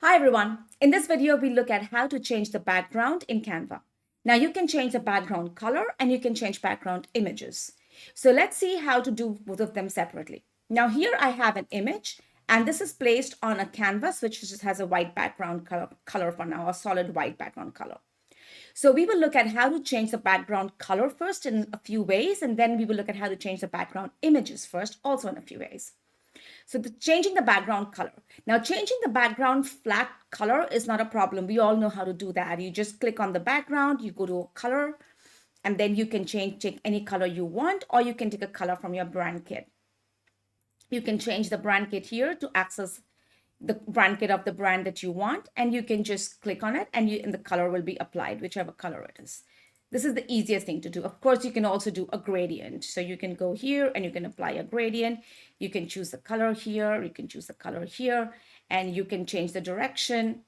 Hi everyone. In this video, we look at how to change the background in Canva. Now you can change the background color and you can change background images. So let's see how to do both of them separately. Now here I have an image and this is placed on a canvas which just has a white background color for now, a solid white background color. So we will look at how to change the background color first in a few ways, and then we will look at how to change the background images first also in a few ways. So changing the background color. Now changing the background flat color is not a problem. We all know how to do that. You just click on the background, you go to color, and then you can take any color you want, or you can take a color from your brand kit. You can change the brand kit here to access the brand kit of the brand that you want, and you can just click on it and the color will be applied, whichever color it is. This is the easiest thing to do. Of course, you can also do a gradient. So you can go here and you can apply a gradient. You can choose the color here, you can choose the color here, and you can change the direction.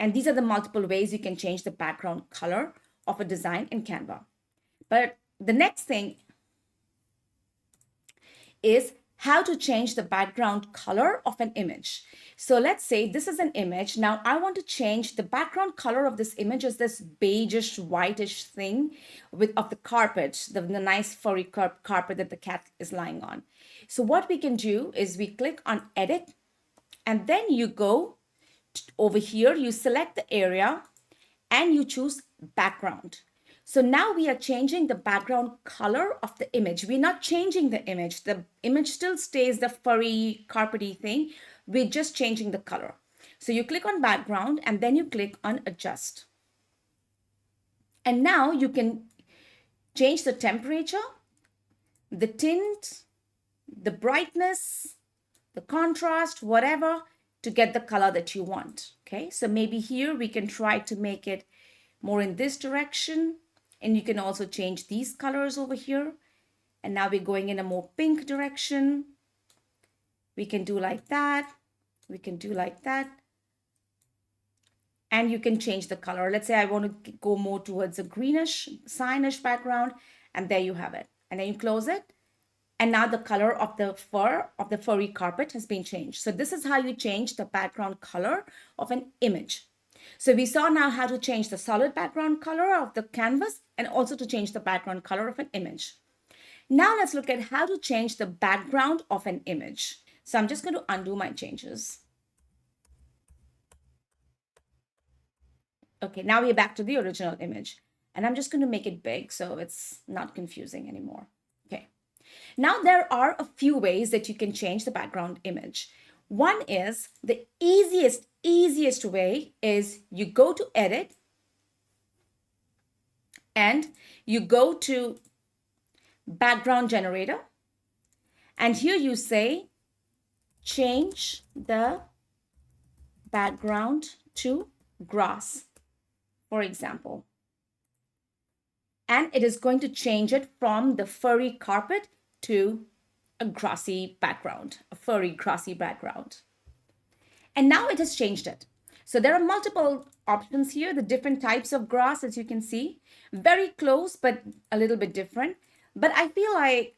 And these are the multiple ways you can change the background color of a design in Canva. But the next thing is how to change the background color of an image. So let's say this is an image. Now I want to change the background color of this image is this beigeish, whitish thing of the carpet, the nice furry carpet that the cat is lying on. So what we can do is we click on edit and then you go over here, you select the area and you choose background. So now we are changing the background color of the image. We're not changing the image. The image still stays the furry, carpety thing. We're just changing the color. So you click on background and then you click on adjust. And now you can change the temperature, the tint, the brightness, the contrast, whatever, to get the color that you want. Okay, so maybe here we can try to make it more in this direction. And you can also change these colors over here. And now we're going in a more pink direction. We can do like that. We can do like that. And you can change the color. Let's say I want to go more towards a greenish, cyan-ish background. And there you have it. And then you close it. And now the color of the fur of the furry carpet has been changed. So this is how you change the background color of an image. So we saw now how to change the solid background color of the canvas and also to change the background color of an image. Now let's look at how to change the background of an image. So I'm just going to undo my changes. Okay, now we're back to the original image. And I'm just going to make it big so it's not confusing anymore. Okay. Now there are a few ways that you can change the background image. One is the easiest way is you go to edit and you go to background generator and here you say change the background to grass, for example. And it is going to change it from the furry carpet to a grassy background, a furry grassy background. And now it has changed it. So there are multiple options here, the different types of grass, as you can see, very close, but a little bit different. But I feel like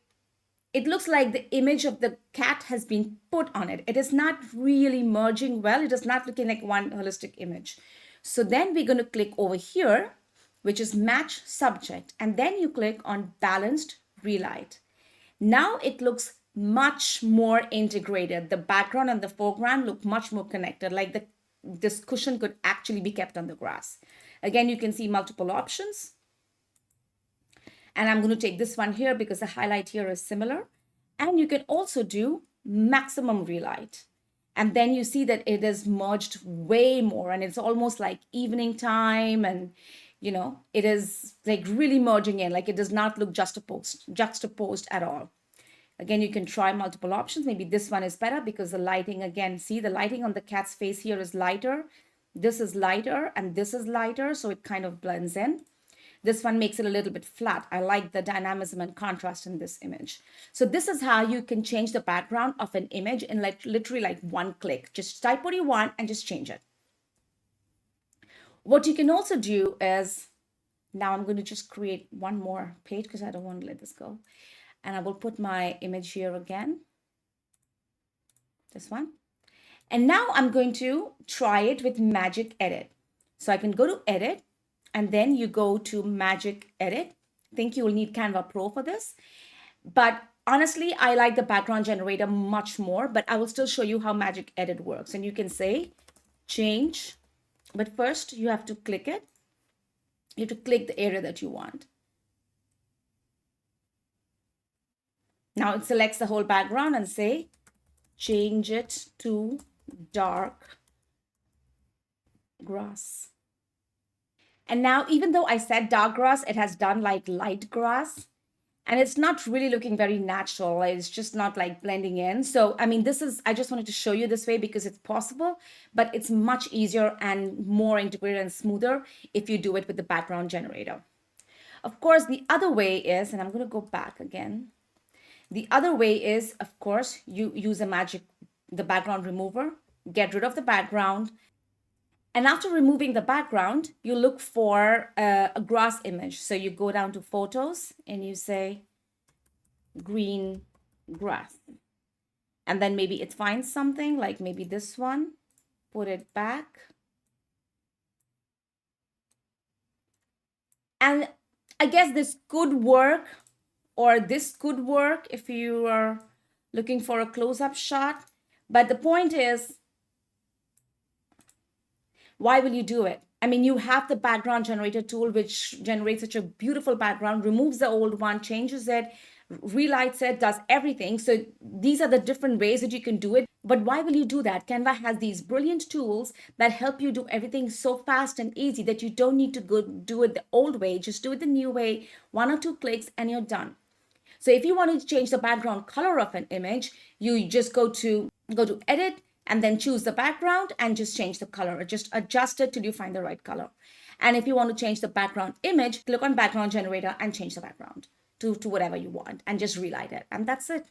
it looks like the image of the cat has been put on it. It is not really merging well. It is not looking like one holistic image. So then we're going to click over here, which is match subject. And then you click on balanced relight. Now it looks much more integrated. The background and the foreground look much more connected, like this cushion could actually be kept on the grass. Again, you can see multiple options. And I'm going to take this one here because the highlight here is similar. And you can also do maximum relight. And then you see that it is merged way more and it's almost like evening time and you know, it is like really merging in, like it does not look juxtaposed at all. Again, you can try multiple options. Maybe this one is better because the lighting, again, see the lighting on the cat's face here is lighter. This is lighter and this is lighter, so it kind of blends in. This one makes it a little bit flat. I like the dynamism and contrast in this image. So this is how you can change the background of an image in like literally like one click. Just type what you want and just change it. What you can also do is, now I'm going to just create one more page because I don't want to let this go. And I will put my image here again, this one. And now I'm going to try it with Magic Edit. So I can go to Edit, and then you go to Magic Edit. I think you will need Canva Pro for this. But honestly, I like the background generator much more, but I will still show you how Magic Edit works. And you can say change, but first you have to click it. You have to click the area that you want. Now it selects the whole background and say, change it to dark grass. And now, even though I said dark grass, it has done like light grass. And it's not really looking very natural. It's just not like blending in. So, I mean, I just wanted to show you this way because it's possible, but it's much easier and more integrated and smoother if you do it with the background generator. Of course, the other way is, and I'm going to go back again. The other way is, of course, you use the background remover, get rid of the background. And after removing the background, you look for a grass image. So you go down to photos and you say green grass. And then maybe it finds something like maybe this one, put it back. And I guess this could work, or this could work if you are looking for a close-up shot. But the point is, why will you do it? I mean, you have the background generator tool, which generates such a beautiful background, removes the old one, changes it, relights it, does everything. So these are the different ways that you can do it. But why will you do that? Canva has these brilliant tools that help you do everything so fast and easy that you don't need to go do it the old way. Just do it the new way, 1 or 2 clicks, and you're done. So if you wanted to change the background color of an image, you just go to edit, and then choose the background and just change the color, or just adjust it till you find the right color. And if you want to change the background image, click on background generator and change the background to whatever you want and just relight it. And that's it.